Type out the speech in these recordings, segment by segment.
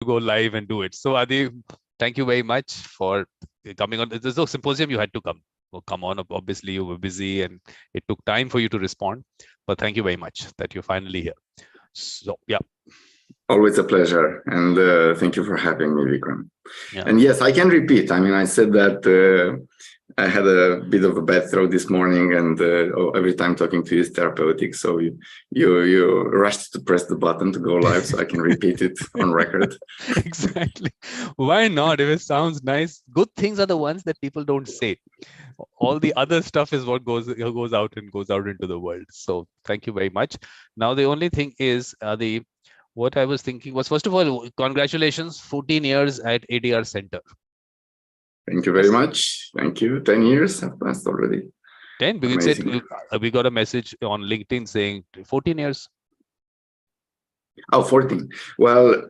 go live and do it. So Adi, thank you very much for coming on. There's no symposium, you had to come on. Obviously, you were busy and it took time for you to respond. But thank you very much that you're finally here. So yeah. Always a pleasure, and thank you for having me, Vikram. Yeah. And yes, I can repeat. I mean, I said that I had a bit of a bad throat this morning, and every time talking to you is therapeutic. So you rushed to press the button to go live, so I can repeat it on record. Exactly. Why not? If it sounds nice, good things are the ones that people don't say. All the other stuff is what goes out into the world. So thank you very much. Now the only thing is what I was thinking was, first of all, congratulations, 14 years at ADR Center. Thank you very much. Thank you. 10 years have passed already. 10, because it said, we got a message on LinkedIn saying 14 years. Oh, 14. Well,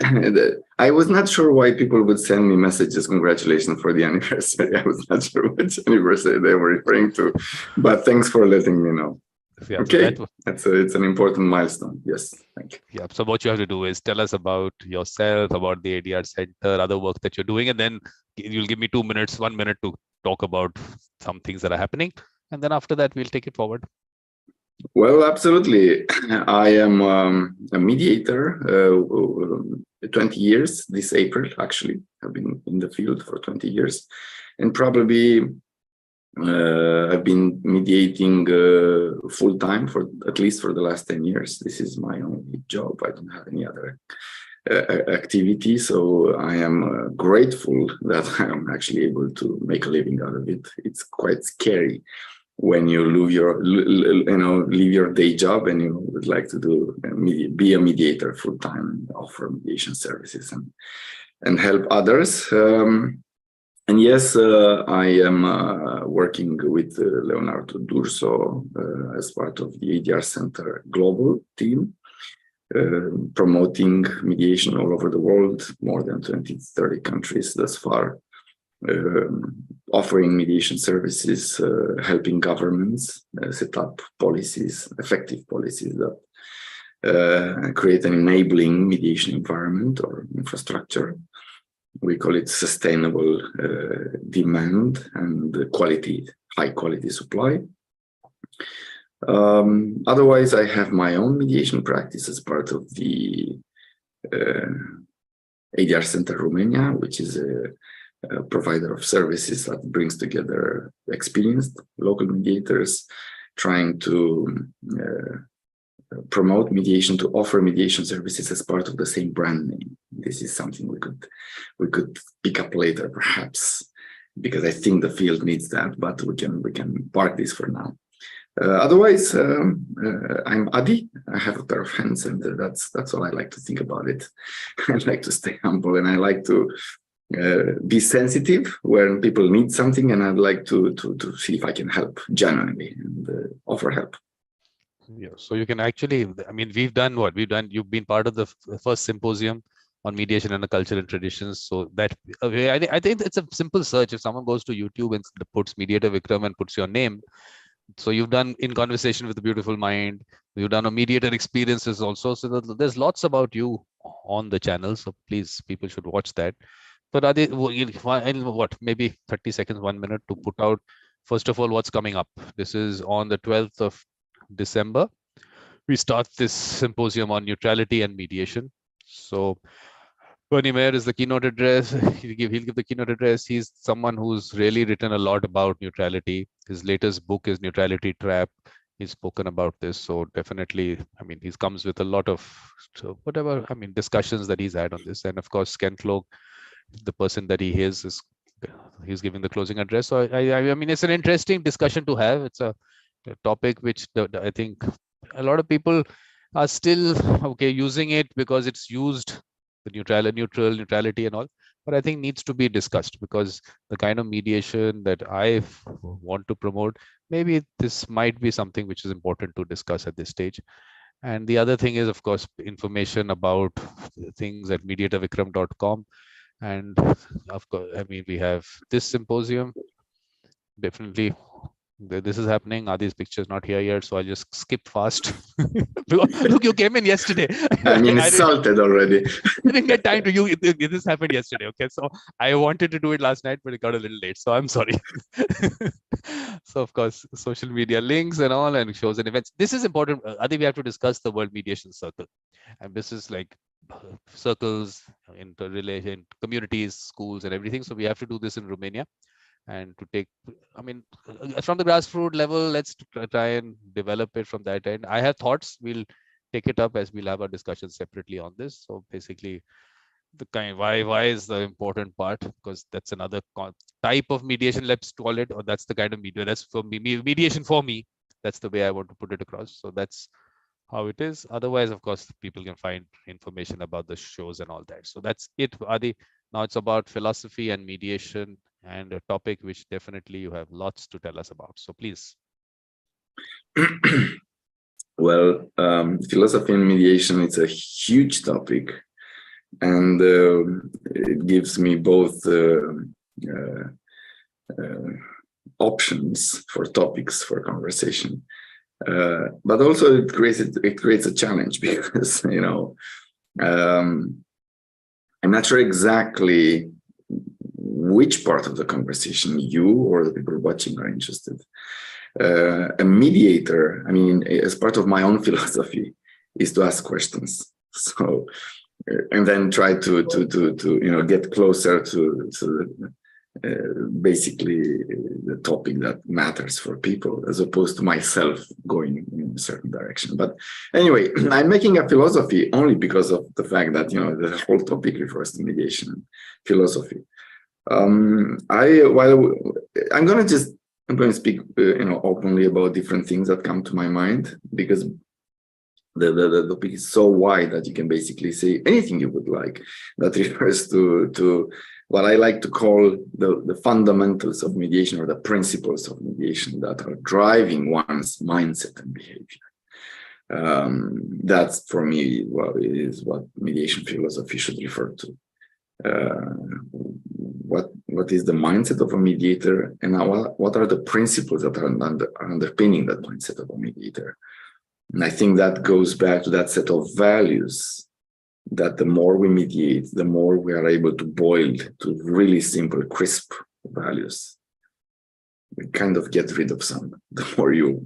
I was not sure why people would send me messages, congratulations for the anniversary. I was not sure which anniversary they were referring to, but thanks for letting me know. Yeah, okay, so it's an important milestone. Yes, thank you. Yeah, so what you have to do is tell us about yourself, about the ADR Center, other work that you're doing, and then you'll give me 1 minute to talk about some things that are happening. And then after that, we'll take it forward. Well, absolutely. I am a mediator, 20 years this April, actually. I've been in the field for 20 years. And probably I've been mediating full-time for at least for the last 10 years. This is my only job. I don't have any other activity. So I am grateful that I am actually able to make a living out of it. It's quite scary when you leave your day job and you would like to be a mediator full-time, offer mediation services and help others. And yes, I am working with Leonardo D'Urso as part of the ADR Center global team, promoting mediation all over the world, more than 30 countries thus far, offering mediation services, helping governments set up policies, effective policies that create an enabling mediation environment or infrastructure. We call it sustainable demand and quality, high quality supply. Otherwise, I have my own mediation practice as part of the ADR Center Romania, which is a provider of services that brings together experienced local mediators trying to promote mediation, to offer mediation services as part of the same brand name. This is something we could pick up later, perhaps, because I think the field needs that, but we can park this for now. Otherwise, I'm Adi. I have a pair of hands, and that's all I like to think about it. I like to stay humble, and I like to be sensitive when people need something, and I'd like to see if I can help genuinely and offer help. Yeah, so you can actually, I mean, we've done what we've done. You've been part of the first symposium on mediation and the culture and traditions. So that I think it's a simple search. If someone goes to YouTube and puts Mediator Vikram and puts your name, so you've done In Conversation with a Beautiful Mind. You've done a mediator experiences also. So there's lots about you on the channel. So please, people should watch that. But Adi, what, maybe 30 seconds, 1 minute to put out, first of all, what's coming up. This is on the 12th of December. We start this symposium on neutrality and mediation. So P.E.M.E.D is the keynote address. He'll give the keynote address. He's someone who's really written a lot about neutrality. His latest book is Neutrality Trap. He's spoken about this. So definitely, I mean, he comes with a lot of discussions that he's had on this. And of course, Ken Cloke, the person that he is he's giving the closing address. So I mean, it's an interesting discussion to have. It's a topic which I think a lot of people are still using it because it's used, the neutrality and all, but I think needs to be discussed, because the kind of mediation that I want to promote, maybe this might be something which is important to discuss at this stage. And the other thing is, of course, information about things at mediatorvikram.com. And of course, I mean, we have this symposium. Definitely This is happening. Adi's picture is not here yet, so I just skip fast. Look, you came in yesterday. I'm insulted already. I didn't get time to you. This happened yesterday. Okay, so I wanted to do it last night, but it got a little late. So I'm sorry. So of course, social media links and all, and shows and events. This is important. Adi, we have to discuss the World Mediation Circle, and this is like circles, interrelation, communities, schools, and everything. So we have to do this in Romania. And to take, I mean, from the grassroots level, let's try and develop it from that end. I have thoughts. We'll take it up as we'll have a discussion separately on this. So basically, the kind why is the important part, because that's another type of mediation, let's call it, or that's the kind of media. That's for me, mediation for me. That's the way I want to put it across. So that's how it is. Otherwise, of course, people can find information about the shows and all that. So that's it, Adi. Now it's about philosophy and mediation, and a topic which definitely you have lots to tell us about. So please. Well, philosophy and mediation, it's a huge topic, and it gives me both options for topics for conversation. But also it creates a challenge, because, you know, I'm not sure exactly which part of the conversation you or the people watching are interested. A mediator, I mean, as part of my own philosophy, is to ask questions. So, and then try to you know, get closer to basically the topic that matters for people, as opposed to myself going in a certain direction. But anyway, I'm making a philosophy only because of the fact that, you know, the whole topic refers to mediation philosophy. I'm going to speak, you know, openly about different things that come to my mind, because the topic is so wide that you can basically say anything you would like that refers to what I like to call the fundamentals of mediation, or the principles of mediation that are driving one's mindset and behavior. That's, for me, well, it is what mediation philosophy should refer to. What is the mindset of a mediator, and what are the principles that are underpinning that mindset of a mediator? And I think that goes back to that set of values that the more we mediate, the more we are able to boil to really simple, crisp values. We kind of get rid of some. The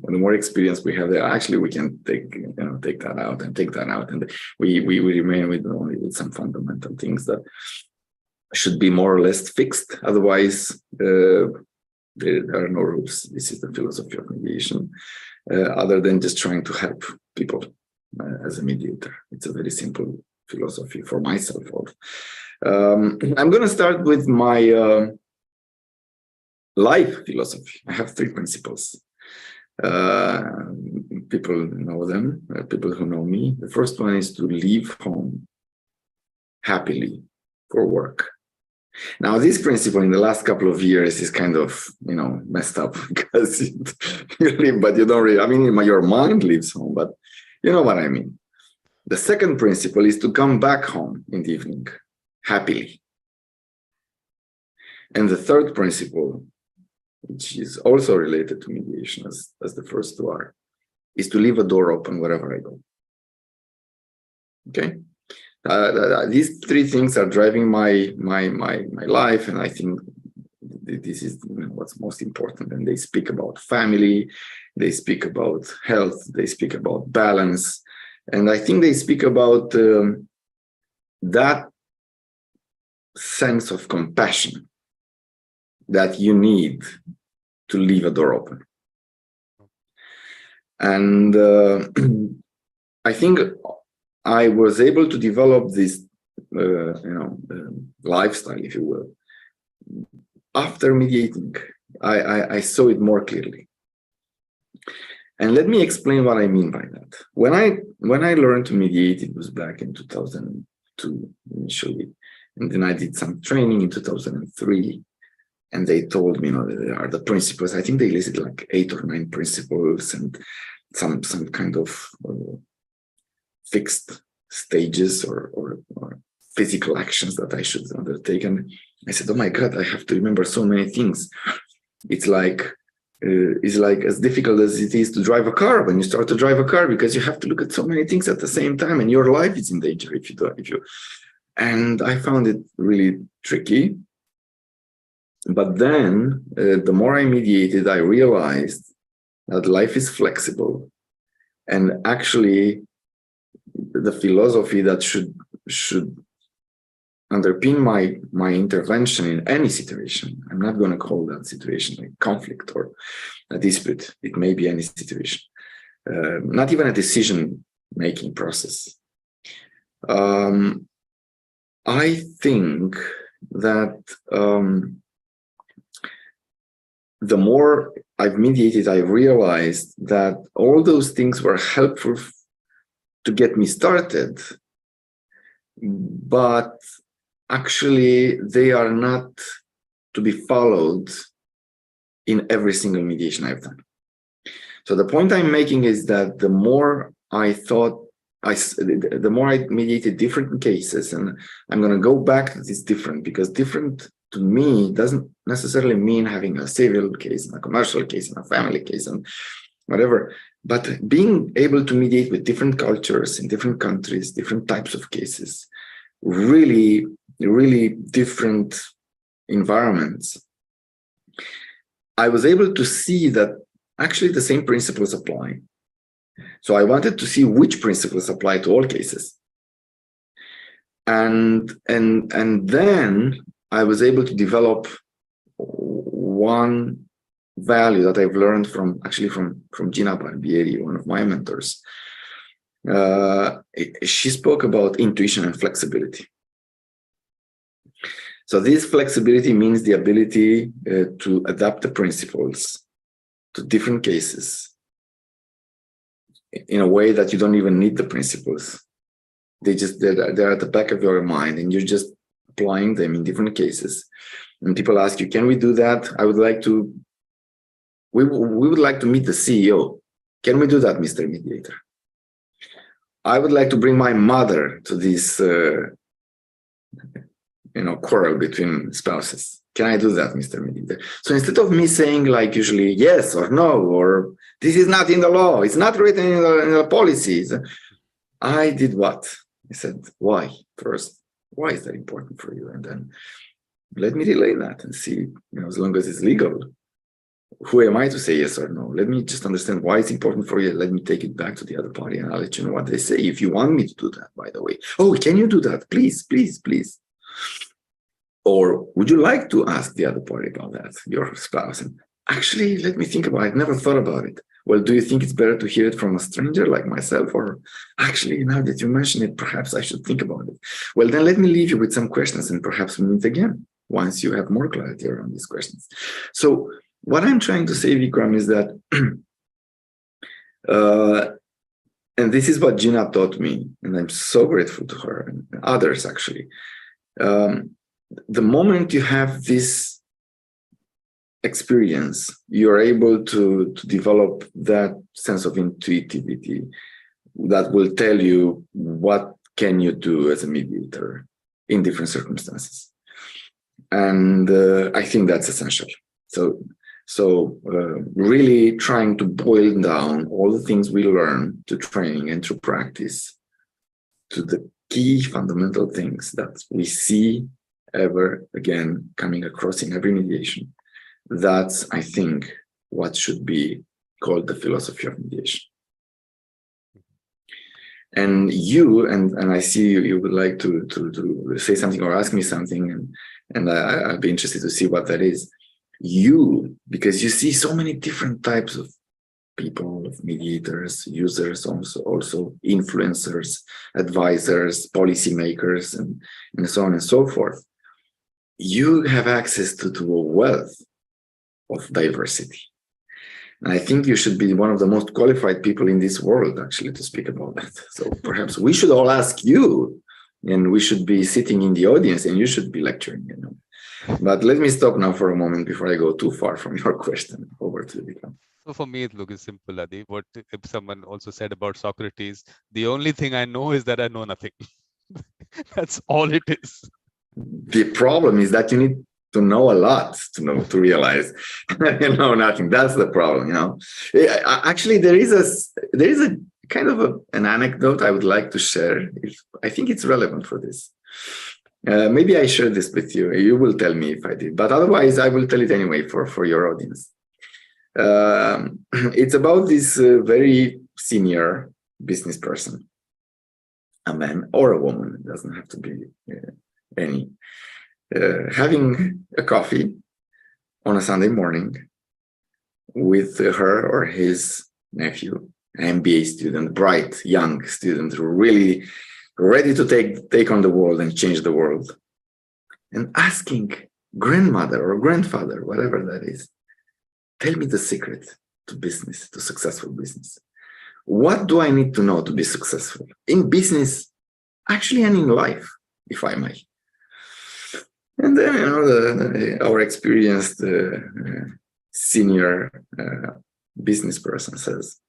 more experience we have there, actually we can take that out and take that out, and we remain with only with some fundamental things that should be more or less fixed. Otherwise, there are no rules. This is the philosophy of mediation, other than just trying to help people as a mediator. It's a very simple philosophy for myself. I'm going to start with my life philosophy. I have 3 principles. People know them, people who know me. The first one is to leave home happily for work. Now, this principle in the last couple of years is kind of, you know, messed up, because you live, but you don't really, I mean, your mind leaves home, but you know what I mean. The second principle is to come back home in the evening happily. And the third principle, which is also related to mediation as the first 2 are, is to leave a door open wherever I go. Okay? These 3 things are driving my life, and I think this is, you know, what's most important. And they speak about family, they speak about health, they speak about balance, and I think they speak about that sense of compassion that you need to leave a door open. And I think I was able to develop this, lifestyle, if you will, after mediating. I saw it more clearly. And let me explain what I mean by that. When I learned to mediate, it was back in 2002 initially, and then I did some training in 2003. And they told me, you know, there are the principles. I think they listed like 8 or 9 principles and some kind of fixed stages or physical actions that I should undertake. And I said, oh my God, I have to remember so many things. It's like is like as difficult as it is to drive a car when you start to drive a car, because you have to look at so many things at the same time, and your life is in danger if you do. And I found it really tricky. But then, the more I mediated, I realized that life is flexible, and actually, the philosophy that should underpin my intervention in any situation. I'm not going to call that situation a conflict or a dispute. It may be any situation, not even a decision-making process. I think that the more I've mediated, I realized that all those things were helpful to get me started, but actually they are not to be followed in every single mediation I've done. So the point I'm making is that the more I mediated different cases, and I'm going to go back to this different, because different to me doesn't necessarily mean having a civil case and a commercial case and a family case and whatever, but being able to mediate with different cultures in different countries, different types of cases, really, really different environments. I was able to see that actually the same principles apply. So I wanted to see which principles apply to all cases. And then I was able to develop one value that I've learned from Gina Barbieri, one of my mentors. She spoke about intuition and flexibility. So this flexibility means the ability to adapt the principles to different cases in a way that you don't even need the principles. They're at the back of your mind, and you're just applying them in different cases. And people ask you, can we do that? We would like to meet the CEO. Can we do that, Mr. Mediator? I would like to bring my mother to this quarrel between spouses. Can I do that, Mr. Mediator? So instead of me saying like usually yes or no, or this is not in the law, it's not written in the policies, I did what? I said, why first? Why is that important for you? And then let me relay that and see, as long as it's legal, who am I to say yes or no? Let me just understand why it's important for you. Let me take it back to the other party, and I'll let you know what they say. If you want me to do that, by the way. Oh, can you do that? Please, please, please. Or would you like to ask the other party about that, your spouse? And actually, let me think about it. I never thought about it. Well, do you think it's better to hear it from a stranger like myself? Or actually, now that you mention it, perhaps I should think about it. Well, then let me leave you with some questions, and perhaps we meet again once you have more clarity around these questions. So what I'm trying to say, Vikram, is that, and this is what Gina taught me, and I'm so grateful to her and others, actually. The moment you have this experience, you're able to develop that sense of intuitivity that will tell you what can you do as a mediator in different circumstances. And I think that's essential. So really trying to boil down all the things we learn to training and to practice to the key fundamental things that we see ever again coming across in every mediation. That's, I think, what should be called the philosophy of mediation. And you, and I see you would like to say something or ask me something, and I'll be interested to see what that is. You, because you see so many different types of people, of mediators, users, also influencers, advisors, policymakers, and so on and so forth. You have access to a wealth of diversity. And I think you should be one of the most qualified people in this world, actually, to speak about that. So perhaps we should all ask you, and we should be sitting in the audience, and you should be lecturing, But let me stop now for a moment before I go too far from your question. Over to Vikram. So for me, it looks simple, Adi. What if someone also said about Socrates? The only thing I know is that I know nothing. That's all it is. The problem is that you need to know a lot, to realize you know nothing. That's the problem, you know. Actually, there is a kind of an anecdote I would like to share. I think it's relevant for this. Maybe I share this with you. You will tell me if I did, but otherwise I will tell it anyway for your audience. It's about this very senior business person, a man or a woman. It doesn't have to be any. Having a coffee on a Sunday morning with her or his nephew, an MBA student, bright young student, really ready to take on the world and change the world, and asking grandmother or grandfather, whatever that is, tell me the secret to business, to successful business. What do I need to know to be successful in business, actually, and in life, if I may? And then, you know, our experienced senior business person says,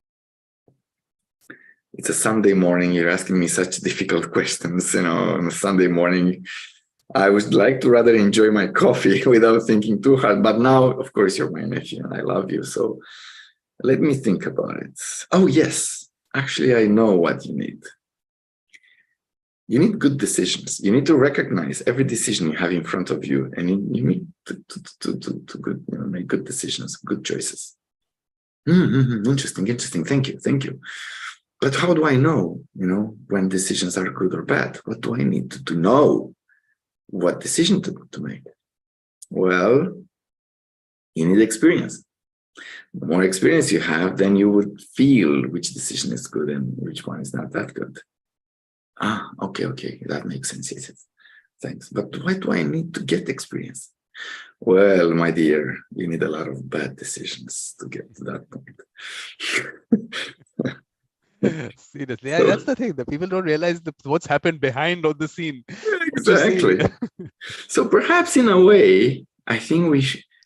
it's a Sunday morning, you're asking me such difficult questions, you know, on a Sunday morning. I would like to rather enjoy my coffee without thinking too hard. But now, of course, you're my nephew and I love you. So let me think about it. Oh, yes, actually, I know what you need. You need good decisions. You need to recognize every decision you have in front of you, and you need to make good decisions, good choices. Interesting. Thank you. But how do I know, you know, when decisions are good or bad? What do I need to know what decision to make? Well, you need experience. The more experience you have, then you would feel which decision is good and which one is not that good. Okay, that makes sense. Yes. Thanks. But why do I need to get experience? Well, my dear, you need a lot of bad decisions to get to that point. Seriously, yeah, that's the thing. The people don't realize what's happened behind on the scene. Exactly. So perhaps in a way, I think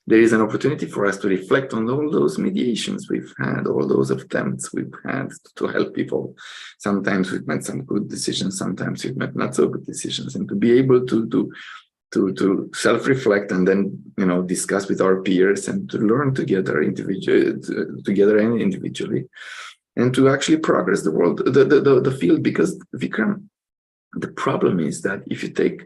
there is an opportunity for us to reflect on all those mediations we've had, all those attempts we've had to help people. Sometimes we've made some good decisions, sometimes we've made not so good decisions, and to be able to self-reflect and then, you know, discuss with our peers and to learn together and individually, and to actually progress the world, the field. Because Vikram, the problem is that if you take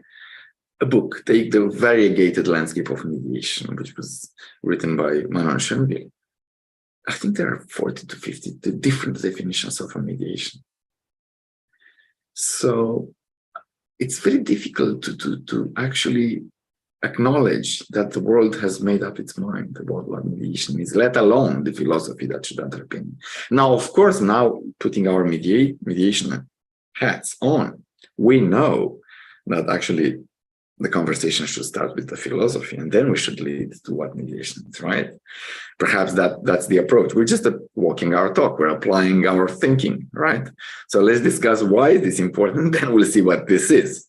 a book, take the Variegated Landscape of Mediation, which was written by Manon Schoenville, I think there are 40 to 50 different definitions of a mediation. So it's very difficult to actually acknowledge that the world has made up its mind about what mediation is, let alone the philosophy that should underpin. Now, of course, now putting our mediation hats on, we know that actually the conversation should start with the philosophy, and then we should lead to what mediation is, right? Perhaps that's the approach. We're just walking our talk. We're applying our thinking, right? So let's discuss why it is important, then we'll see what this is.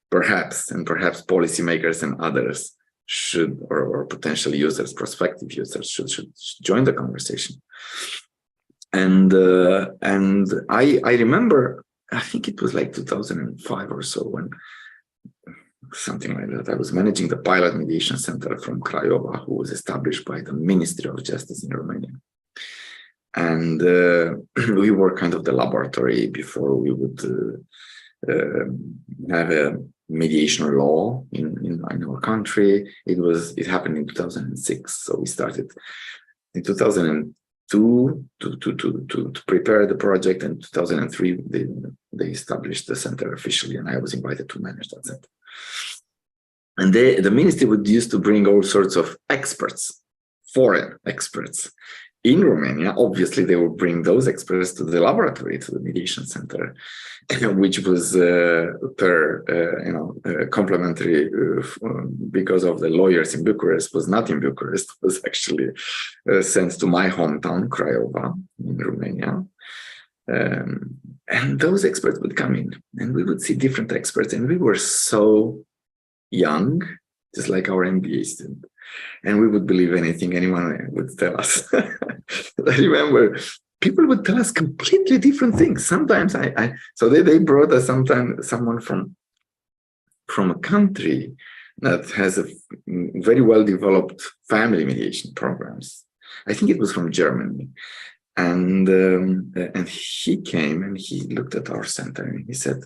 Perhaps policymakers and others should, or potential users, prospective users should join the conversation. And I remember, I think it was like 2005 or so, when something like that, I was managing the pilot mediation center from Craiova, who was established by the Ministry of Justice in Romania. And we were kind of the laboratory before we would have a mediation law in our country. It happened in 2006, so we started in 2002 to prepare the project. In 2003 they established the center officially, and I was invited to manage that center. And the ministry would used to bring all sorts of experts, foreign experts in Romania. Obviously, they would bring those experts to the laboratory, to the mediation center, which was complementary because of the lawyers in Bucharest. Was not in Bucharest, was actually sent to my hometown, Craiova, in Romania. And those experts would come in, and we would see different experts, and we were so young, just like our MBA student, and we would believe anything anyone would tell us. I remember people would tell us completely different things. Sometimes so they brought us someone from a country that has a very well-developed family mediation programs. I think it was from Germany. And he came and he looked at our center and he said,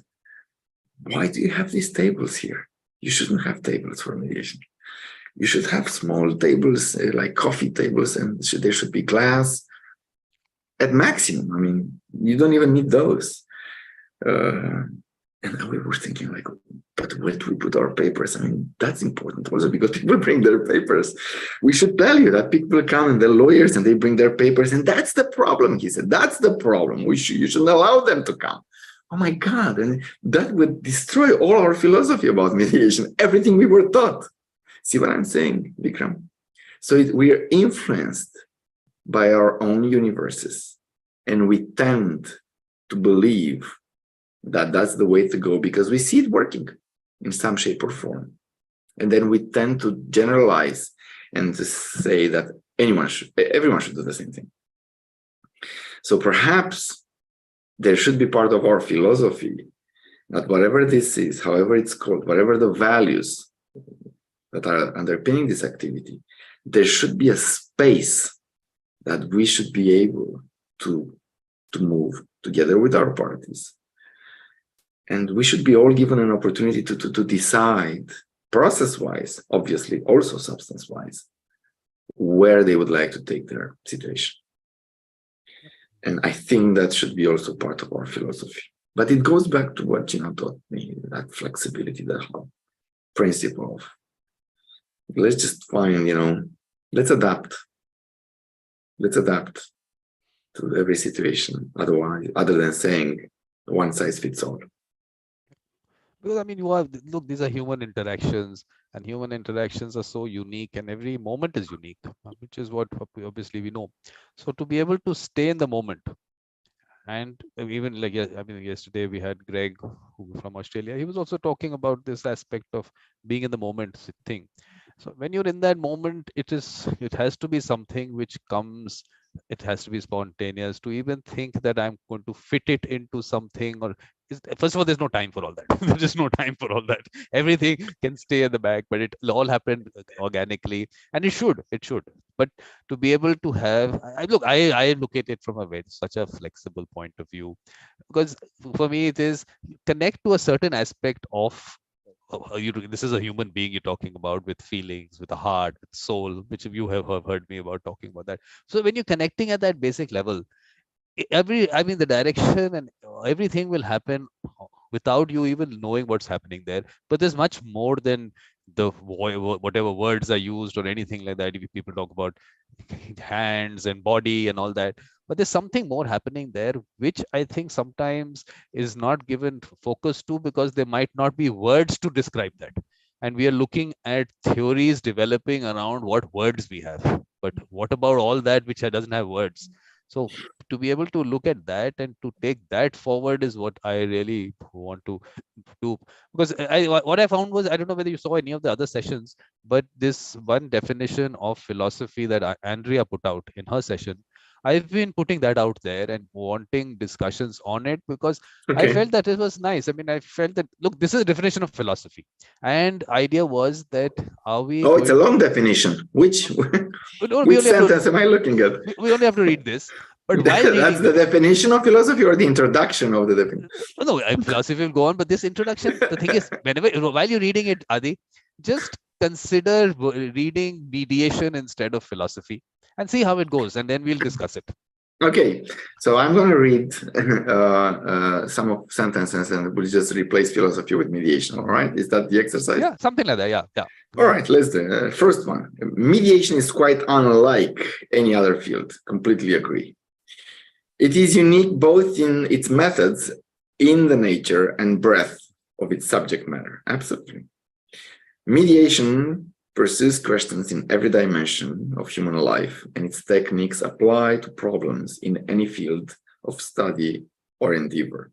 why do you have these tables here? You shouldn't have tables for mediation. You should have small tables, like coffee tables, and there should be glass at maximum. I mean, you don't even need those. And we were thinking like, but where do we put our papers? I mean, that's important also because people bring their papers. We should tell you that people come and they're lawyers and they bring their papers. And that's the problem, he said. That's the problem. You shouldn't allow them to come. Oh my God. And that would destroy all our philosophy about mediation, everything we were taught. See what I'm saying, Vikram? So we are influenced by our own universes. And we tend to believe that that's the way to go because we see it working in some shape or form. And then we tend to generalize and to say that everyone should do the same thing. So perhaps there should be part of our philosophy that whatever this is, however it's called, whatever the values that are underpinning this activity, there should be a space that we should be able to move together with our parties. And we should be all given an opportunity to decide process-wise, obviously also substance-wise, where they would like to take their situation. And I think that should be also part of our philosophy. But it goes back to what Gina taught me, that flexibility, that whole principle of, let's just find, let's adapt. Let's adapt to every situation, otherwise, other than saying one size fits all. Because I mean, look, these are human interactions, and human interactions are so unique, and every moment is unique, which is what obviously we know. So to be able to stay in the moment, and even like, I mean, yesterday we had Greg from Australia. He was also talking about this aspect of being in the moment thing. So when you're in that moment, it has to be something which comes. It has to be spontaneous. To even think that I'm going to fit it into something, or first of all, there's no time for all that. There's just no time for all that. Everything can stay at the back, but it will all happen organically, and it should. But to be able to have, I look at it from such a flexible point of view, because for me it is connect to a certain aspect of. This is a human being you're talking about, with feelings, with a heart, with soul, which you have heard me about talking about that. So when you're connecting at that basic level, the direction and everything will happen without you even knowing what's happening there. But there's much more than whatever words are used or anything like that. If people talk about hands and body and all that, but there's something more happening there, which I think sometimes is not given focus to, because there might not be words to describe that. And we are looking at theories developing around what words we have. But what about all that which doesn't have words? So to be able to look at that and to take that forward is what I really want to do. Because what I found was, I don't know whether you saw any of the other sessions, but this one definition of philosophy that Andrea put out in her session, I've been putting that out there and wanting discussions on it, because I felt that it was nice. I mean, I felt that, look, this is a definition of philosophy. And idea was that, are we... Oh, it's a long definition. Which sentence am I looking at? We only have to read this. But that's the definition of philosophy, or the introduction of the definition? No, philosophy will go on, but this introduction, the thing is, while you're reading it, Adi, just consider reading mediation instead of philosophy and see how it goes, and then we'll discuss it. Okay, so I'm going to read some of sentences, and we'll just replace philosophy with mediation. All right, is that the exercise? Yeah, something like that. Yeah. All right, let's do it. First one: mediation is quite unlike any other field. Completely agree. It is unique both in its methods, in the nature and breadth of its subject matter. Absolutely. Mediation pursues questions in every dimension of human life, and its techniques apply to problems in any field of study or endeavor.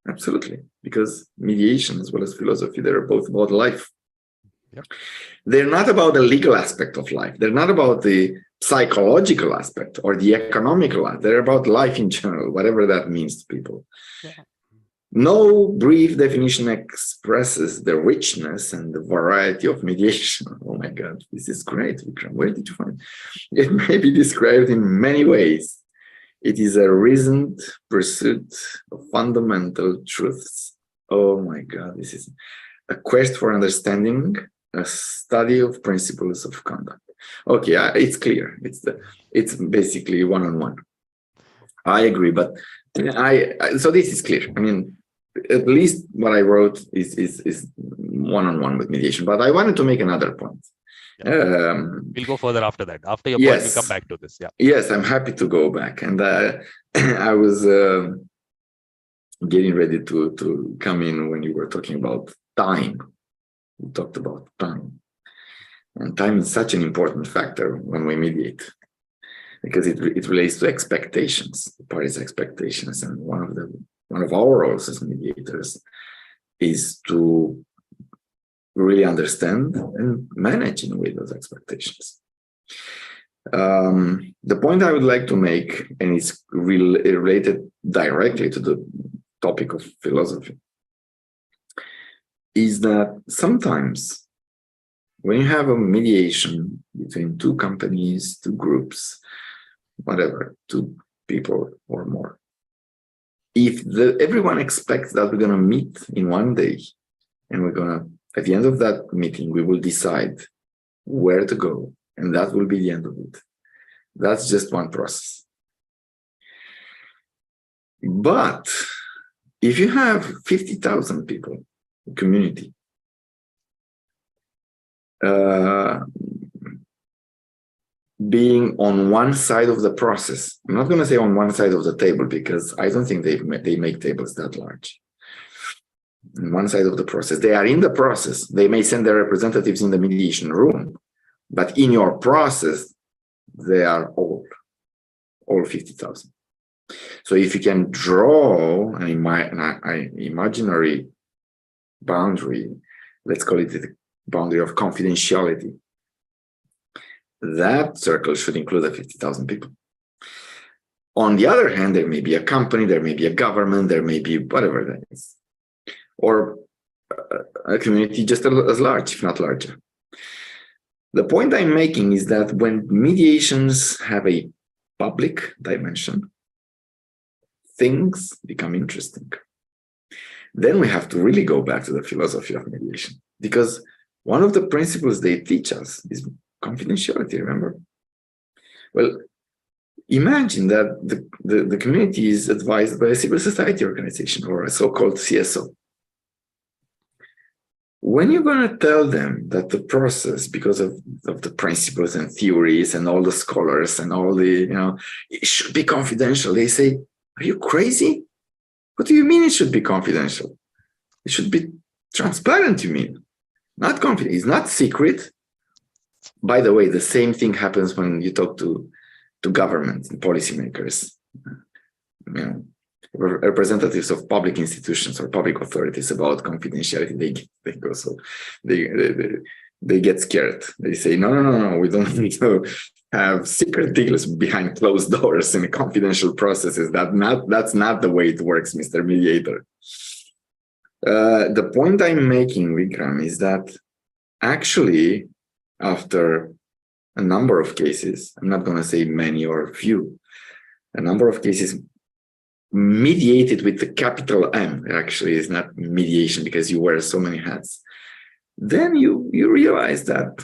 Absolutely, because mediation as well as philosophy, they're both about life. Yep. They're not about the legal aspect of life. They're not about the psychological aspect or the economical aspect. They're about life in general, whatever that means to people. Yeah. No brief definition expresses the richness and the variety of mediation. Oh my God, this is great, Vikram. Where did you find it? It may be described in many ways. It is a reasoned pursuit of fundamental truths. Oh my God, this is a quest for understanding, a study of principles of conduct. Okay, it's clear. It's basically one-on-one. I agree, but so this is clear. I mean, at least what I wrote is one-on-one with mediation. But I wanted to make another point. Yeah. We'll go further after that. After your point, we'll come back to this. Yeah. Yes, I'm happy to go back. And I was getting ready to come in when you were talking about time. We talked about time. And time is such an important factor when we mediate, because it relates to expectations, the parties' expectations. And one of our roles as mediators is to really understand and manage in a way those expectations. The point I would like to make, and it's related directly to the topic of philosophy, is that sometimes when you have a mediation between two companies, two groups, whatever, two people or more, if everyone expects that we're going to meet in one day, and we're going to, at the end of that meeting, we will decide where to go, and that will be the end of it. That's just one process. But if you have 50,000 people, community, being on one side of the process, I'm not going to say on one side of the table, because I don't think they make tables that large. On one side of the process, they are in the process. They may send their representatives in the mediation room, but in your process, they are all 50,000. So if you can draw an imaginary boundary, let's call it the boundary of confidentiality, that circle should include the 50,000 people. On the other hand, there may be a company, there may be a government, there may be whatever that is, or a community just as large, if not larger. The point I'm making is that when mediations have a public dimension, things become interesting. Then we have to really go back to the philosophy of mediation, because one of the principles they teach us is confidentiality, remember? Well, imagine that the community is advised by a civil society organization or a so-called CSO. When you're going to tell them that the process, because of the principles and theories and all the scholars and all the, it should be confidential, they say, are you crazy? What do you mean it should be confidential? It should be transparent, you mean? Not confidential. It's not secret. By the way, the same thing happens when you talk to government and policymakers, representatives of public institutions or public authorities about confidentiality. They get scared. They say, no, we don't need to have secret deals behind closed doors in confidential processes. That's not the way it works, Mr. Mediator. The point I'm making, Vikram, is that actually, after a number of cases, I'm not going to say many or few, a number of cases mediated with the capital M, actually is not mediation because you wear so many hats, then you realize that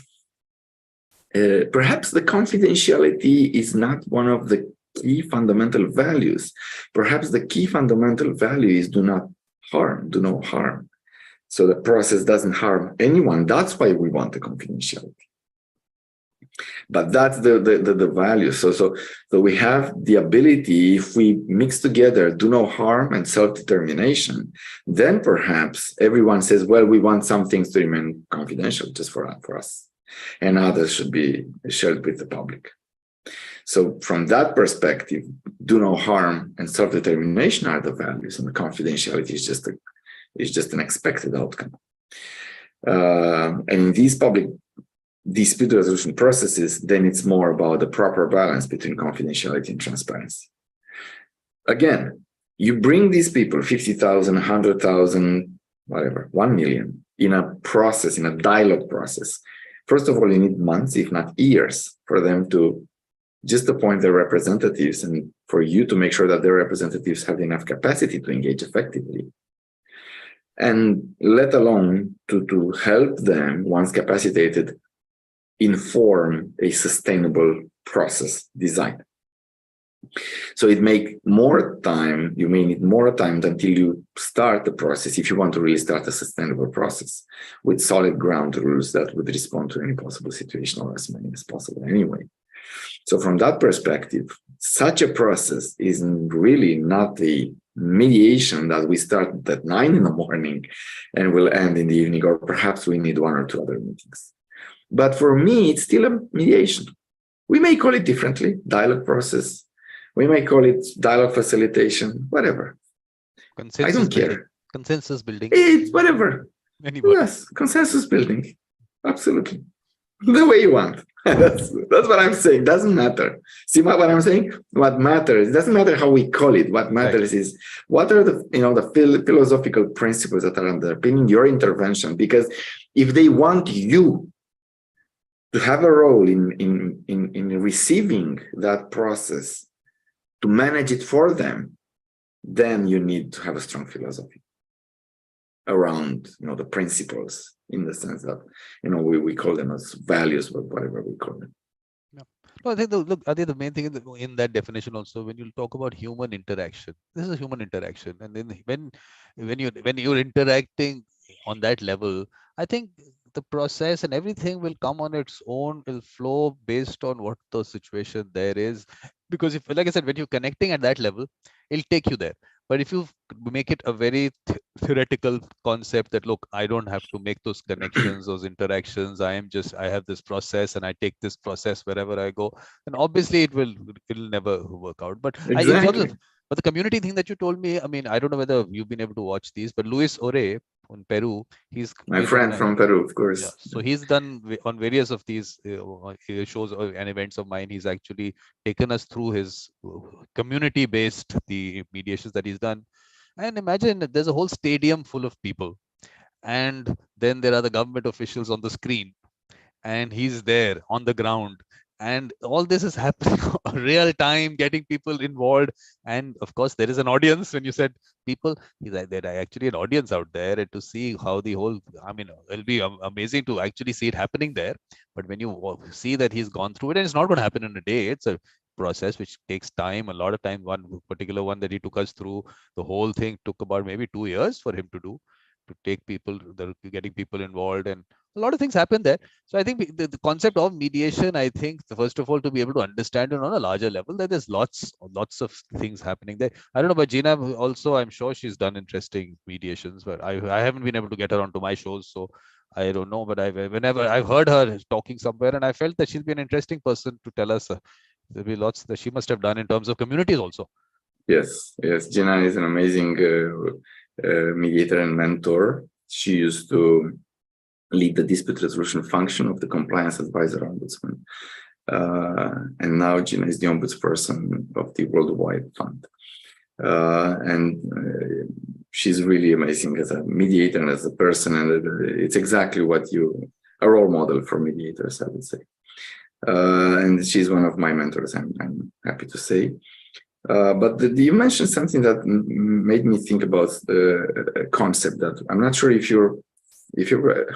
perhaps the confidentiality is not one of the key fundamental values. Perhaps the key fundamental value is do no harm. So the process doesn't harm anyone. That's why we want the confidentiality. But that's the value. So we have the ability, if we mix together do no harm and self-determination, then perhaps everyone says, well, we want some things to remain confidential just for us, and others should be shared with the public. So from that perspective, do no harm and self-determination are the values, and the confidentiality is just an expected outcome. And in these public dispute resolution processes, then it's more about the proper balance between confidentiality and transparency. Again, You bring these people, 50,000, 100,000, whatever, 1 million, in a process, in a dialogue process. First of all, you need months, if not years, for them to just appoint their representatives and for you to make sure that their representatives have enough capacity to engage effectively. And let alone to help them, once capacitated, inform a sustainable process design. So it may more time, you may need more time until you start the process, if you want to really start a sustainable process with solid ground rules that would respond to any possible situation, or as many as possible anyway. So from that perspective, such a process is really not the mediation that we start at 9 in the morning and will end in the evening, or perhaps we need 1 or 2 other meetings. But for me, it's still a mediation. We may call it differently, dialogue process. We may call it dialogue facilitation, whatever. I don't care. Consensus building. It's whatever. Anybody. Yes, consensus building. Absolutely. The way you want. That's what I'm saying. Doesn't matter. See what I'm saying? What matters, it doesn't matter how we call it. What matters is what are the the philosophical principles that are underpinning your intervention. Because if they want you to have a role in receiving that process, to manage it for them, then you need to have a strong philosophy around the principles, in the sense that we call them as values, or whatever we call them. Yeah. No, I think the main thing in that definition also, when you talk about human interaction, this is human interaction, and then when you're interacting on that level, I think the process and everything will come on its own, will flow based on what the situation there is. Because if, like I said, when you're connecting at that level, it'll take you there. But if you make it a very theoretical concept that, look, I don't have to make those connections, those interactions, I have this process and I take this process wherever I go, then obviously it'll never work out. But exactly. But the community thing that you told me, I mean, I don't know whether you've been able to watch these, but Luis Ore in Peru, he's my friend from Peru, of course. Yeah, so he's done on various of these shows and events of mine. He's actually taken us through his community-based the mediations that he's done. And imagine that there's a whole stadium full of people, and then there are the government officials on the screen, and he's there on the ground. And all this is happening real time, getting people involved. And of course, there is an audience. When you said people, there are actually an audience out there, and to see how the whole, I mean, it'll be amazing to actually see it happening there. But when you see that he's gone through it, and it's not going to happen in a day, it's a process which takes time, a lot of time. One particular one that he took us through, the whole thing took about maybe 2 years for him to do, to take people, getting people involved, and a lot of things happen there. So I think the concept of mediation, I think, first of all, to be able to understand it on a larger level, that there's lots of things happening there. I don't know, but Gina also, I'm sure she's done interesting mediations, but I haven't been able to get her onto my shows, so I don't know. But whenever I've heard her talking somewhere, and I felt that she'll be an interesting person to tell us. There'll be lots that she must have done in terms of communities also. Yes, Gina is an amazing mediator and mentor. She used to lead the dispute resolution function of the compliance advisor ombudsman. And now Gina is the ombudsperson of the Worldwide Fund. And she's really amazing as a mediator and as a person. And it's exactly what a role model for mediators, I would say. And she's one of my mentors, I'm happy to say. But you mentioned something that made me think about a concept that I'm not sure if you've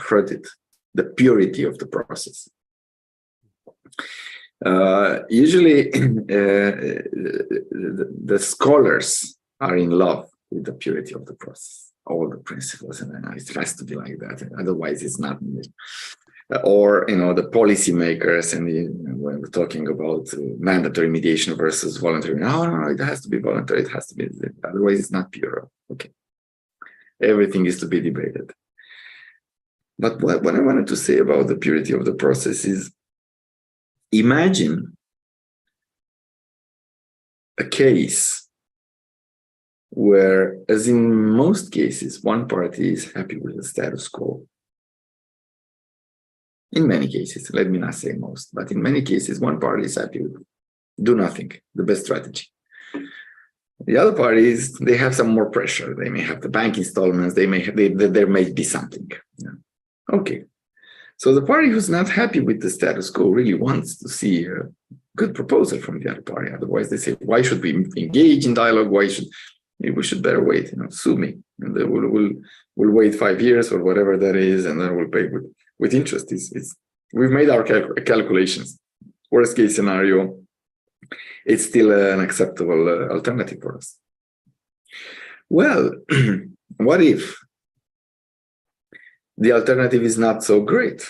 heard it, the purity of the process. Usually, the scholars are in love with the purity of the process, all the principles, and it has to be like that. Otherwise, it's not needed. Or the policymakers, and when we're talking about mandatory mediation versus voluntary, no, it has to be voluntary. It has to be. Otherwise, it's not pure. Okay, everything is to be debated. But what I wanted to say about the purity of the process is, imagine a case where, as in most cases, one party is happy with the status quo. In many cases, let me not say most, but in many cases, one party is happy with do nothing, the best strategy. The other parties, they have some more pressure. They may have the bank installments. They may have, there may be something. Yeah. Okay. So the party who's not happy with the status quo really wants to see a good proposal from the other party. Otherwise, they say, why should we engage in dialogue? Why should we should better wait? Sue me, and then we'll wait 5 years or whatever that is, and then we'll pay with interest. We've made our calculations. Worst case scenario, it's still an acceptable alternative for us. Well, what if the alternative is not so great?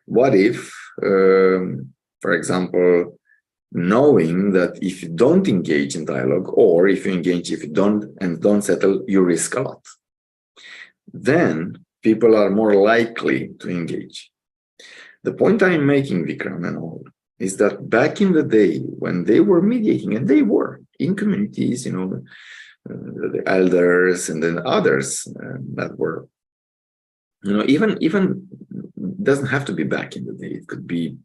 What if, for example, knowing that if you don't engage in dialogue, or if you engage, if you don't settle, you risk a lot? Then people are more likely to engage. The point I'm making, Vikram and all, is that back in the day when they were mediating, and they were in communities, the elders and then others that were, even doesn't have to be back in the day. It could be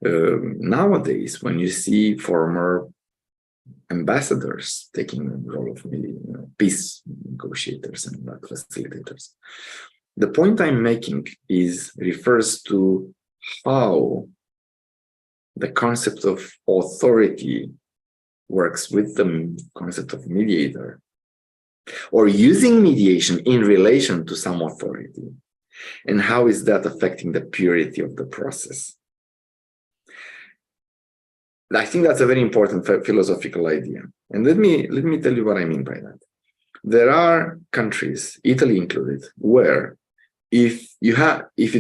nowadays when you see former ambassadors taking the role of peace negotiators and facilitators. The point I'm making refers to how the concept of authority works with the concept of mediator, or using mediation in relation to some authority, and how is that affecting the purity of the process. I think that's a very important philosophical idea. And let me tell you what I mean by that. There are countries, Italy included, where if you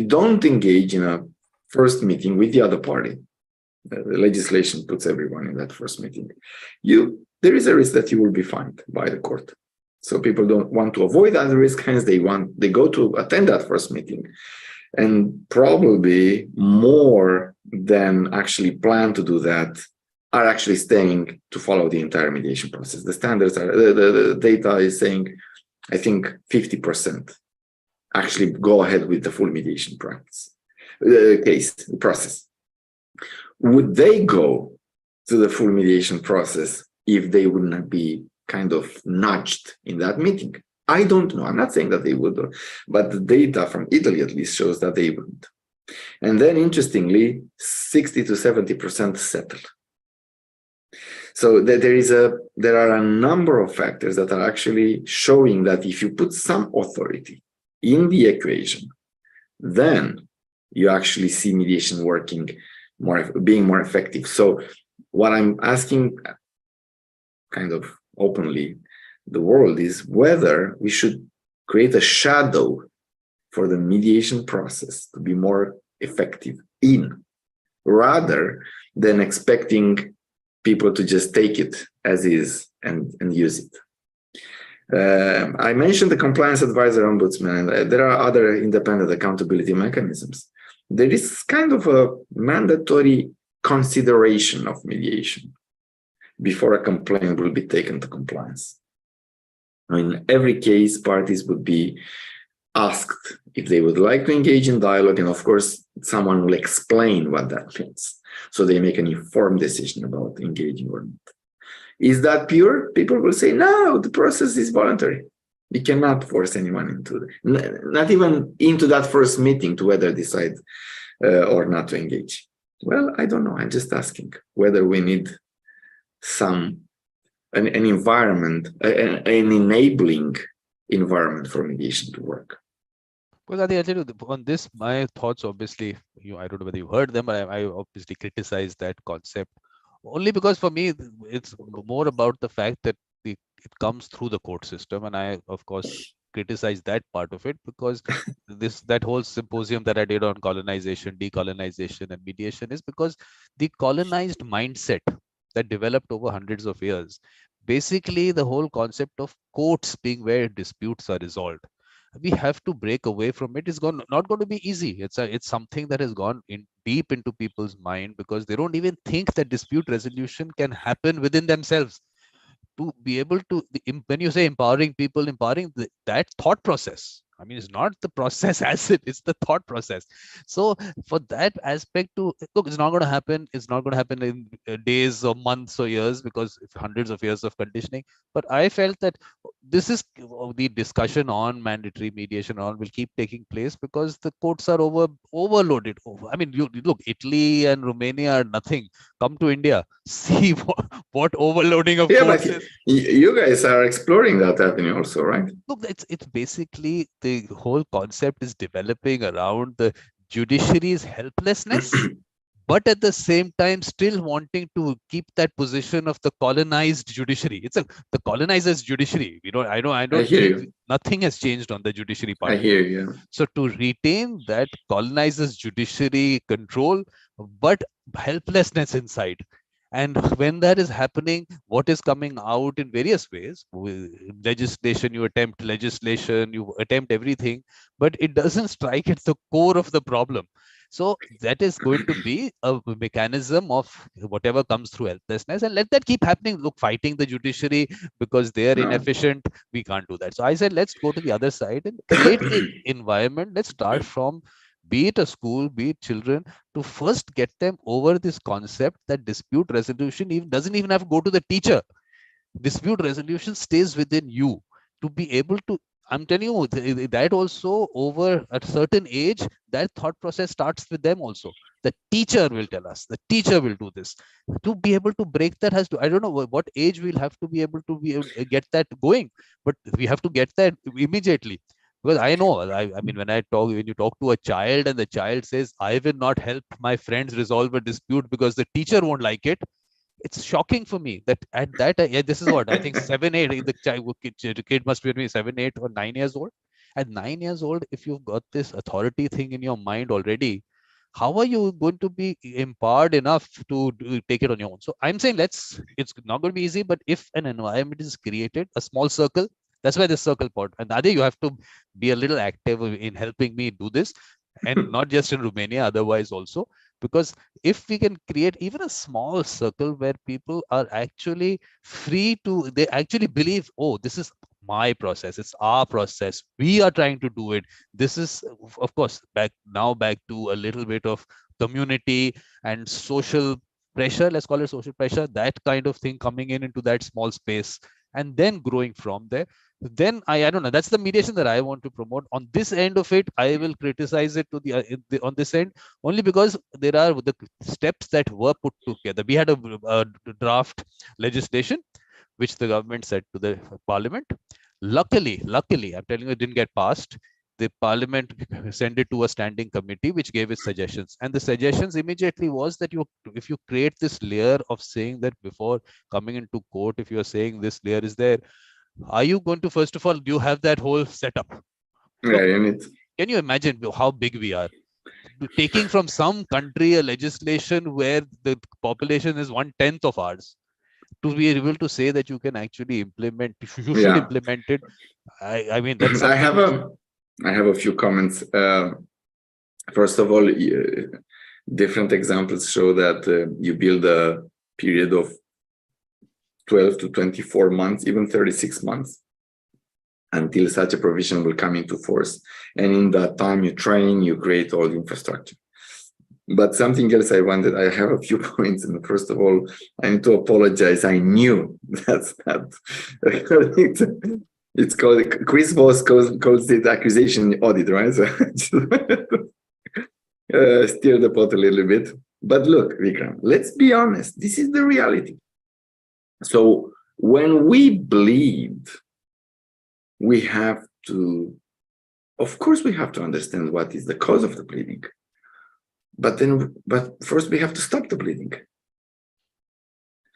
don't engage in a first meeting with the other party, the legislation puts everyone in that first meeting, there is a risk that you will be fined by the court. So people don't want to avoid that risk, hence they go to attend that first meeting, and probably more than actually plan to do that are actually staying to follow the entire mediation process. The standards are, the data is saying, I think 50% actually go ahead with the full mediation process. Would they go to the full mediation process if they would not be kind of nudged in that meeting? I don't know. I'm not saying that they would, but the data from Italy at least shows that they wouldn't. And then interestingly, 60 to 70% settled. So there are a number of factors that are actually showing that if you put some authority in the equation, then you actually see mediation working being more effective. So what I'm asking kind of openly the world is whether we should create a shadow for the mediation process to be more effective rather than expecting people to just take it as is and use it. I mentioned the compliance advisor ombudsman, and there are other independent accountability mechanisms. There is kind of a mandatory consideration of mediation before a complaint will be taken to compliance. In every case, parties would be asked if they would like to engage in dialogue, and of course, someone will explain what that means, so they make an informed decision about engaging or not. Is that pure? People will say, no, the process is voluntary. You cannot force anyone not even into that first meeting to whether decide or not to engage. Well, I don't know. I'm just asking whether we need an environment, an enabling environment for mediation to work. Well, I tell you, on this, my thoughts, obviously, I don't know whether you heard them, but I obviously criticize that concept only because for me, it's more about the fact that it comes through the court system. And I, of course, criticize that part of it because that whole symposium that I did on colonization, decolonization, and mediation is because the colonized mindset that developed over hundreds of years, basically the whole concept of courts being where disputes are resolved. We have to break away from it. It's not going to be easy. It's something that has gone deep into people's mind because they don't even think that dispute resolution can happen within themselves. To be able to, when you say empowering people, empowering that thought process, I mean, it's not the process as it's the thought process. So for that aspect to look, it's not going to happen. It's not going to happen in days or months or years, because it's hundreds of years of conditioning. But I felt that this is the discussion on mandatory mediation on will keep taking place, because the courts are overloaded. I mean, you look, Italy and Romania are nothing. Come to India, see what overloading of courts is. You guys are exploring that avenue also, right? Look, it's basically the whole concept is developing around the judiciary's helplessness, but at the same time still wanting to keep that position of the colonized judiciary. It's the colonizer's judiciary. I don't think nothing has changed on the judiciary part. I hear you. So to retain that colonizer's judiciary control, but helplessness inside. And when that is happening, what is coming out in various ways? With legislation, you attempt legislation, you attempt everything, but it doesn't strike at the core of the problem. So that is going to be a mechanism of whatever comes through helplessness, and let that keep happening. Look, fighting the judiciary because they're inefficient, we can't do that. So I said, let's go to the other side and create the environment. Let's start from, be it a school, be it children, to first get them over this concept that dispute resolution doesn't even have to go to the teacher. Dispute resolution stays within you to be able to. I'm telling you that also over a certain age, that thought process starts with them also. The teacher will tell us, the teacher will do this. To be able to break that has to, I don't know what age we'll have to be able to get that going, but we have to get that immediately. Because I know, I mean, when you talk to a child and the child says, I will not help my friends resolve a dispute because the teacher won't like it, it's shocking for me that at that, this is what I think 7, 8, the kid must be 7, 8 or 9 years old. At 9 years old, if you've got this authority thing in your mind already, how are you going to be empowered enough to take it on your own? So I'm saying it's not going to be easy, but if an environment is created, a small circle, that's why the circle part. And Adi, you have to be a little active in helping me do this, and not just in Romania, otherwise also, because if we can create even a small circle where people are actually free to, they actually believe, oh, this is my process, it's our process, we are trying to do it. This is, of course, back to a little bit of community and social pressure, let's call it social pressure, that kind of thing coming into that small space, and then growing from there. Then I don't know, that's the mediation that I want to promote. On this end of it, I will criticize it to on this end, only because there are the steps that were put together. We had a draft legislation which the government said to the parliament. Luckily, I'm telling you, it didn't get passed. The parliament sent it to a standing committee which gave its suggestions, and the suggestions immediately was that if you create this layer of saying that before coming into court, if you are saying this layer is there, are you going to, first of all, do you have that whole setup? Can you imagine how big we are? Taking from some country a legislation where the population is 1/10 of ours, to be able to say that you can actually implement, you should implement it. I mean, that's something I have a few comments. First of all, different examples show that you build a period of 12 to 24 months, even 36 months, until such a provision will come into force. And in that time, you train, you create all the infrastructure. But something else I have a few points. And first of all, I need to apologize. I knew that's not. It's called, Chris Voss calls it accusation audit, right? So steer the pot a little bit. But look, Vikram, let's be honest. This is the reality. So when we bleed, we have to, of course, we have to understand what is the cause of the bleeding. But first we have to stop the bleeding.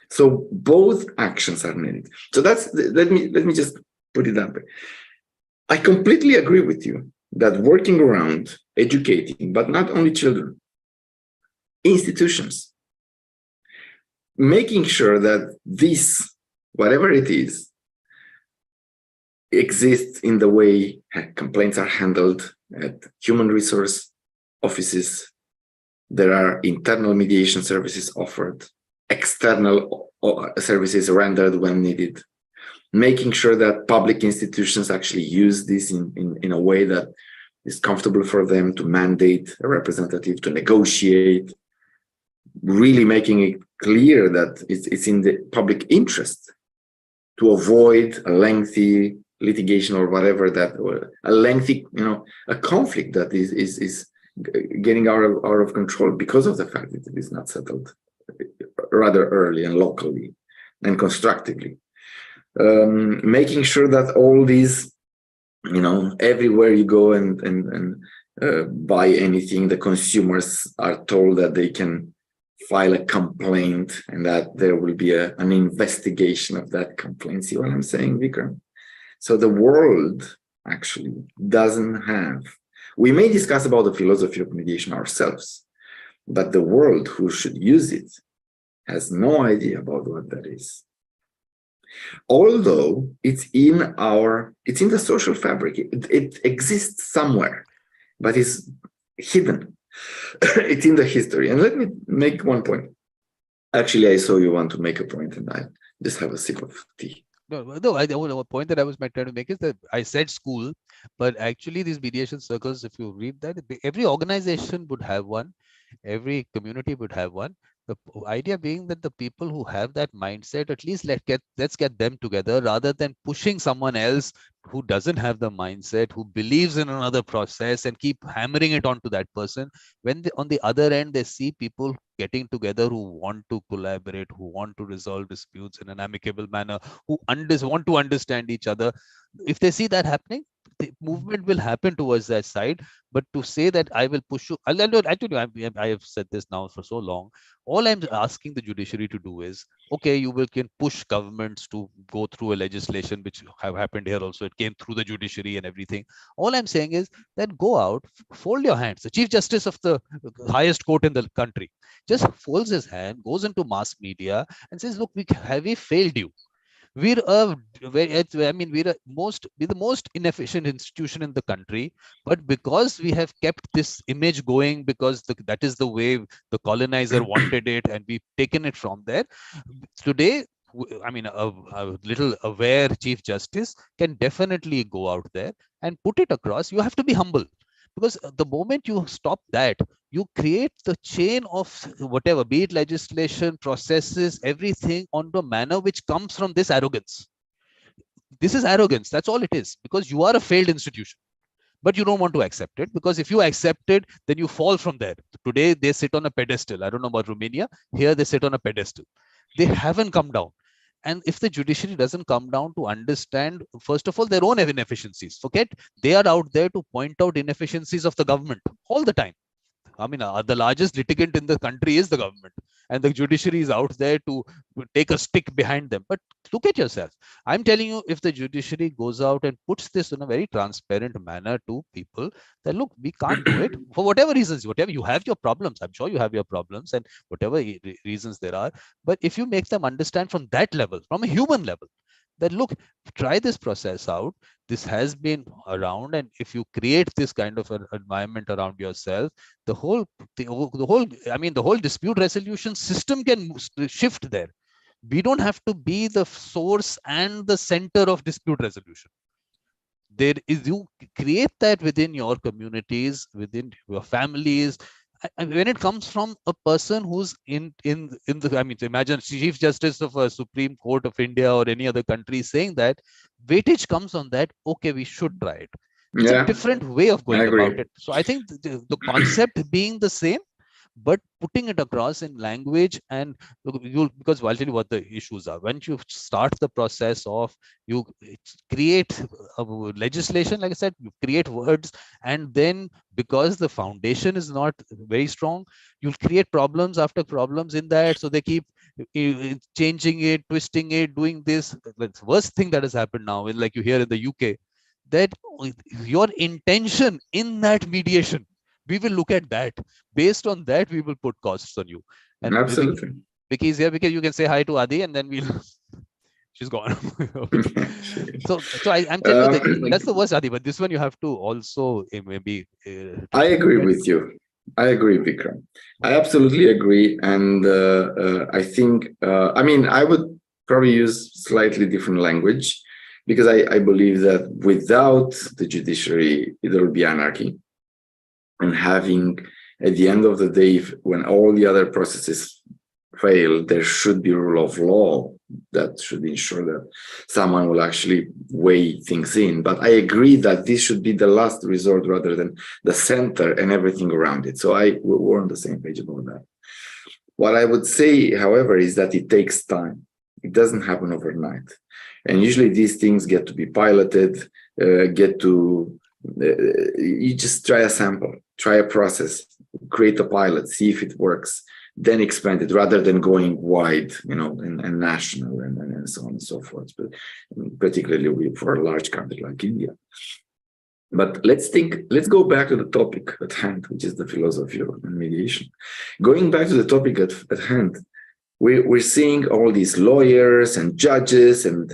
So both actions are needed. So let me just put it that way. I completely agree with you that working around educating, but not only children, institutions, making sure that this, whatever it is, exists in the way complaints are handled at human resource offices. There are internal mediation services offered, external services rendered when needed. making sure that public institutions actually use this in a way that is comfortable for them to mandate a representative, to negotiate, really making it clear that it's in the public interest to avoid a lengthy litigation or whatever, that a lengthy, a conflict that is getting out of control because of the fact that it is not settled rather early and locally and constructively. Making sure that all these, everywhere you go and buy anything, the consumers are told that they can file a complaint and that there will be an investigation of that complaint. See what I'm saying, Vikram? So the world actually doesn't have, we may discuss about the philosophy of mediation ourselves, but the world who should use it has no idea about what that is. Although it's in the social fabric, it exists somewhere, but it's hidden. It's in the history. And let me make one point. Actually, I saw you want to make a point, and I just have a sip of tea. No, a point that I was trying to make is that I said school, but actually these mediation circles, if you read that, every organization would have one, every community would have one. The idea being that the people who have that mindset, at least let's get them together rather than pushing someone else who doesn't have the mindset, who believes in another process and keep hammering it onto that person. When on the other end, they see people getting together who want to collaborate, who want to resolve disputes in an amicable manner, who want to understand each other. If they see that happening, the movement will happen towards that side. But to say that I will push you, I have said this now for so long. All I'm asking the judiciary to do is, okay, can push governments to go through a legislation, which have happened here also. It came through the judiciary and everything. All I'm saying is that go out, fold your hands. The Chief Justice of the highest court in the country just folds his hand, goes into mass media and says, look, we failed you. We're the most inefficient institution in the country, but because we have kept this image going, because that is the way the colonizer wanted it, and we've taken it from there. Today, a little aware Chief Justice can definitely go out there and put it across. You have to be humble, because the moment you stop that, you create the chain of whatever, be it legislation, processes, everything onto a manner which comes from this arrogance. This is arrogance. That's all it is, because you are a failed institution, but you don't want to accept it, because if you accept it, then you fall from there. Today, they sit on a pedestal. I don't know about Romania. Here, they sit on a pedestal. They haven't come down. And if the judiciary doesn't come down to understand, first of all, their own inefficiencies, forget they are out there to point out inefficiencies of the government all the time. The largest litigant in the country is the government, and the judiciary is out there to take a stick behind them. But look at yourself. I'm telling you, if the judiciary goes out and puts this in a very transparent manner to people, that look, we can't do it for whatever reasons, whatever you have your problems. I'm sure you have your problems and whatever reasons there are. But if you make them understand from that level, from a human level, that look, try this process out. This has been around, and if you create this kind of an environment around yourself, the whole dispute resolution system can shift there. We don't have to be the source and the center of dispute resolution. You create that within your communities, within your families. And when it comes from a person who's imagine Chief Justice of a Supreme Court of India or any other country saying that, weightage comes on that. Okay, we should try it. It's a different way of going about it. So I think the concept being the same, but putting it across in language, and because I'll tell you what the issues are. When you start the process of, you create a legislation, like I said, you create words, and then because the foundation is not very strong, you'll create problems after problems in that. So they keep changing it, twisting it, doing this. The worst thing that has happened now is, like you hear in the UK, that your intention in that mediation, we will look at that. Based on that, we will put costs on you. And absolutely. Vicky's here, because you can say hi to Adi, and then we'll. She's gone. so I'm telling you that's the worst, Adi. But this one you have to also maybe. I agree with you. I agree, Vikram. I absolutely agree, and I think I would probably use slightly different language, because I believe that without the judiciary, there will be anarchy. And having, at the end of the day, when all the other processes fail, there should be rule of law that should ensure that someone will actually weigh things in. But I agree that this should be the last resort rather than the center and everything around it. So we're on the same page about that. What I would say, however, is that it takes time. It doesn't happen overnight. And usually these things get to be piloted, you just try a sample, try a process, create a pilot, see if it works, then expand it rather than going wide, and national and so on and so forth, but particularly for a large country like India. But let's go back to the topic at hand, which is the philosophy of mediation. Going back to the topic at hand, we're seeing all these lawyers and judges and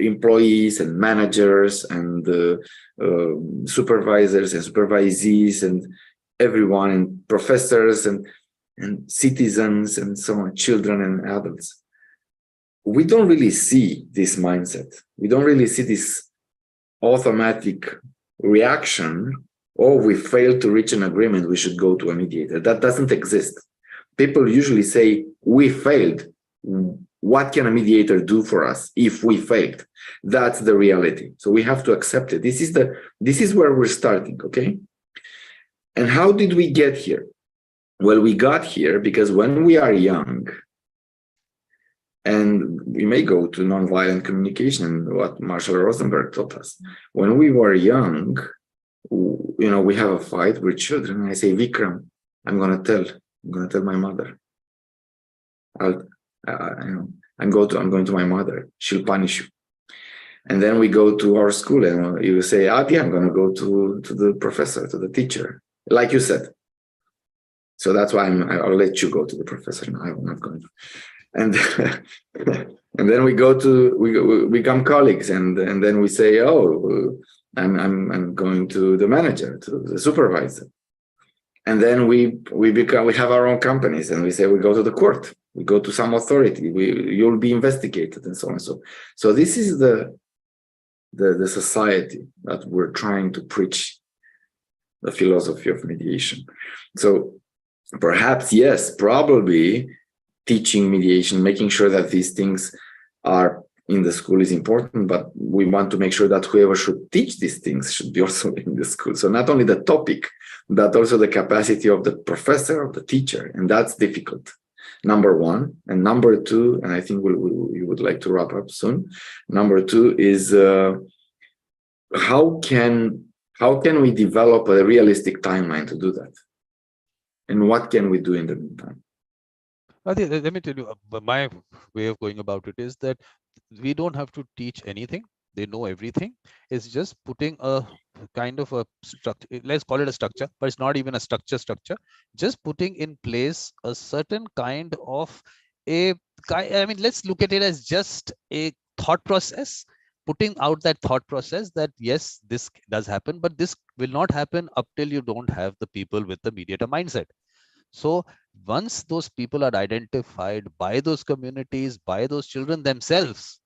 employees and managers and supervisors and supervisees and everyone, and professors and citizens and so on, children and adults. We don't really see this mindset. We don't really see this automatic reaction, oh, we failed to reach an agreement, we should go to a mediator. That doesn't exist. People usually say, we failed. What can a mediator do for us if we failed? That's the reality. So we have to accept it. This is where we're starting, okay? And how did we get here? Well, we got here because when we are young, and we may go to nonviolent communication, what Marshall Rosenberg taught us. When we were young, we have a fight with children. And I say, Vikram, I'm going to tell my mother. I'm going to my mother. She'll punish you. And then we go to our school, and you say, Adi, I'm going to go to the professor, to the teacher, like you said. So that's why I'll let you go to the professor. No, I'm not going to. And then we become colleagues, and then we say, oh, I'm going to the manager, to the supervisor. And then we have our own companies, and we say we go to the court, we go to some authority, you'll be investigated, and so on and so. So this is the society that we're trying to preach, the philosophy of mediation. So perhaps, yes, probably teaching mediation, making sure that these things are in the school is important, but we want to make sure that whoever should teach these things should be also in the school. So not only the topic, but also the capacity of the professor, of the teacher, and that's difficult. Number one. And number two, and I think we would like to wrap up soon. Number two is how can we develop a realistic timeline to do that? And what can we do in the meantime? Let me tell you, my way of going about it is that we don't have to teach anything. They know everything. It's just putting a kind of a structure. Let's call it a structure, but it's not even a structure. Just putting in place a certain kind of let's look at it as just a thought process. Putting out that thought process that yes, this does happen, but this will not happen up till you don't have the people with the mediator mindset. So once those people are identified by those communities, by those children themselves,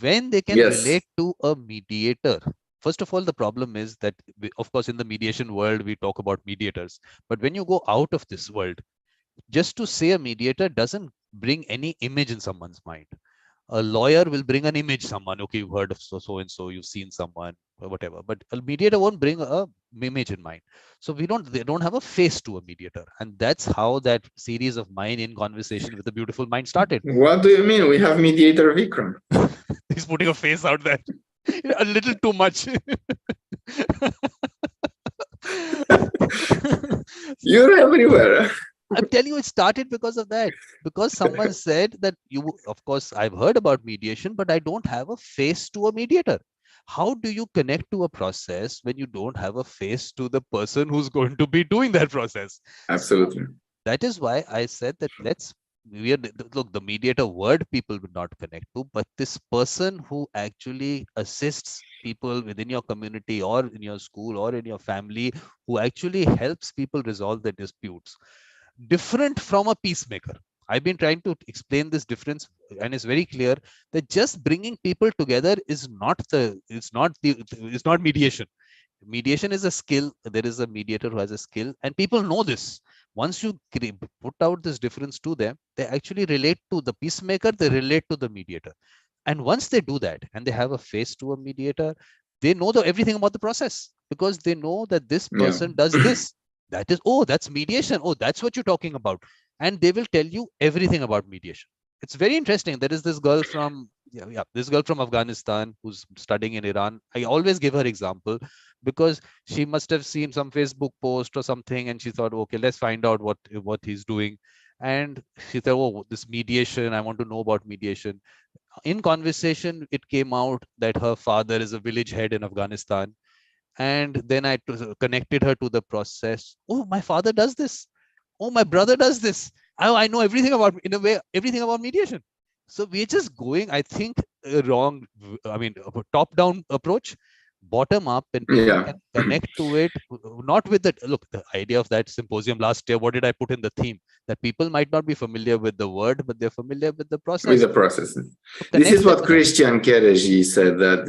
when they can relate to a mediator, first of all, the problem is that, of course, in the mediation world, we talk about mediators. But when you go out of this world, just to say a mediator doesn't bring any image in someone's mind. A lawyer will bring an image, someone, okay, you've heard of so and so, you've seen someone, or whatever, but a mediator won't bring a image in mind. So they don't have a face to a mediator. And that's how that series of mine in conversation with a beautiful mind started. What do you mean? We have mediator Vikram. He's putting a face out there. A little too much. You're everywhere. I'm telling you, it started because of that. Because someone said that of course, I've heard about mediation, but I don't have a face to a mediator. How do you connect to a process when you don't have a face to the person who's going to be doing that process? Absolutely. So that is why I said that look, the mediator word people would not connect to, but this person who actually assists people within your community or in your school or in your family, who actually helps people resolve their disputes. Different from a peacemaker. I've been trying to explain this difference, and it's very clear that just bringing people together is not mediation. Mediation is a skill. There is a mediator who has a skill, and people know this. Once you put out this difference to them, they actually relate to the peacemaker, they relate to the mediator. And once they do that and they have a face to a mediator, they know everything about the process, because they know that this person does this. That is, oh, that's mediation. Oh, that's what you're talking about. And they will tell you everything about mediation. It's very interesting. There is this girl from this girl from Afghanistan who's studying in Iran. I always give her example because she must have seen some Facebook post or something, and she thought, okay, let's find out what he's doing. And she said, oh, this mediation, I want to know about mediation. In conversation, it came out that her father is a village head in Afghanistan. And then I connected her to the process. Oh, my father does this. Oh, my brother does this. I know everything about, in a way, everything about mediation. So we're just going, I think, wrong. I mean, a top-down approach, bottom up, and people can connect to it. Not with the look. The idea of that symposium last year. What did I put in the theme? That people might not be familiar with the word, but they're familiar with the process. With the process. This is what Christian Kereji said. That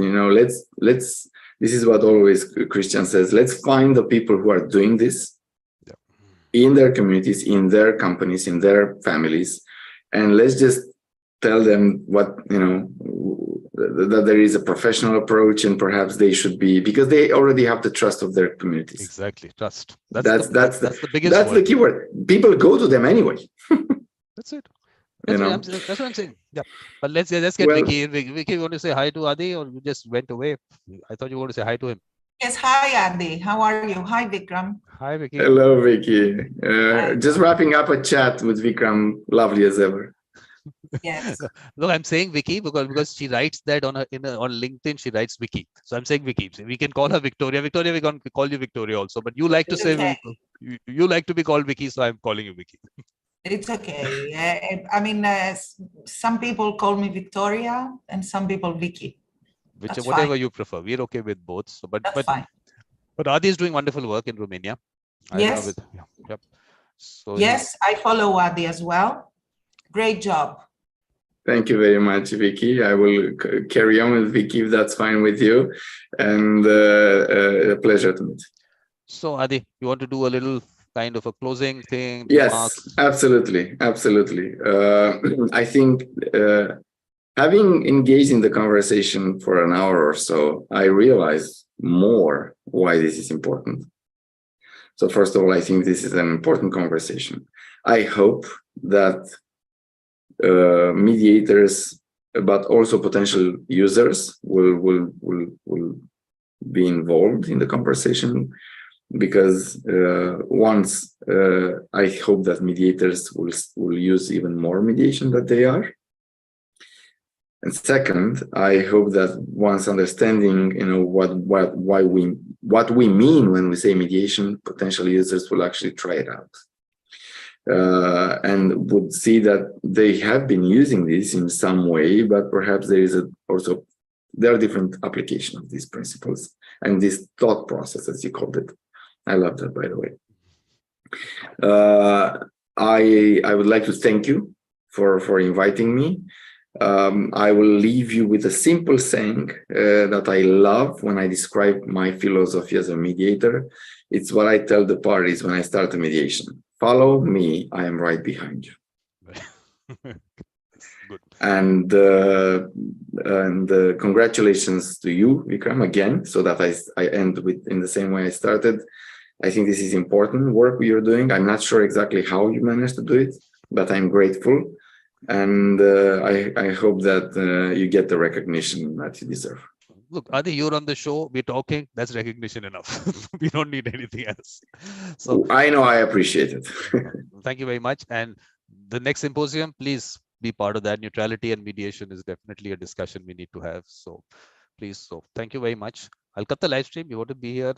let's. This is what always Christian says. Let's find the people who are doing this in their communities, in their companies, in their families, and let's just tell them what, that there is a professional approach, and perhaps they should be, because they already have the trust of their communities. Exactly, trust. That's the biggest. That's the keyword. People go to them anyway. That's it. That's what I'm saying. Yeah, but let's get Vicky. Vicky, you want to say hi to Adi, or you just went away? I thought you wanted to say hi to him. Yes, hi Adi. How are you? Hi Vikram. Hi Vicky. Hello Vicky. Just wrapping up a chat with Vikram. Lovely as ever. Yes. Look, I'm saying Vicky because she writes that on LinkedIn. She writes Vicky, so I'm saying Vicky. We can call her Victoria. Victoria, we can call you Victoria also, but you like to say you like to be called Vicky, so I'm calling you Vicky. It's okay. I mean, some people call me Victoria and some people Vicky. Whatever you prefer. We're okay with both. So, but fine. But Adi is doing wonderful work in Romania. Yes. Yep. So yes, I follow Adi as well. Great job. Thank you very much, Vicky. I will carry on with Vicky if that's fine with you. And a pleasure to meet. So Adi, you want to do a little kind of a closing thing? Yes, absolutely. I think having engaged in the conversation for an hour or so, I realized more why this is important. So first of all, I think this is an important conversation. I hope that mediators, but also potential users will be involved in the conversation, because once I hope that mediators will use even more mediation than they are. And second, I hope that once understanding, what we mean when we say mediation, potential users will actually try it out. And would see that they have been using this in some way, but perhaps there are different applications of these principles and this thought process, as you called it. I love that, by the way. I would like to thank you for inviting me. I will leave you with a simple saying that I love when I describe my philosophy as a mediator. It's what I tell the parties when I start a mediation. Follow me, I am right behind you. Good. And congratulations to you, Vikram, again, so that I end with in the same way I started. I think this is important work you're doing. I'm not sure exactly how you managed to do it, but I'm grateful. And I hope that you get the recognition that you deserve. Look, Adi, you're on the show. We're talking. That's recognition enough. We don't need anything else. So I know, I appreciate it. Thank you very much. And the next symposium, please be part of that. Neutrality and mediation is definitely a discussion we need to have. So please. So thank you very much. I'll cut the live stream. You want to be here.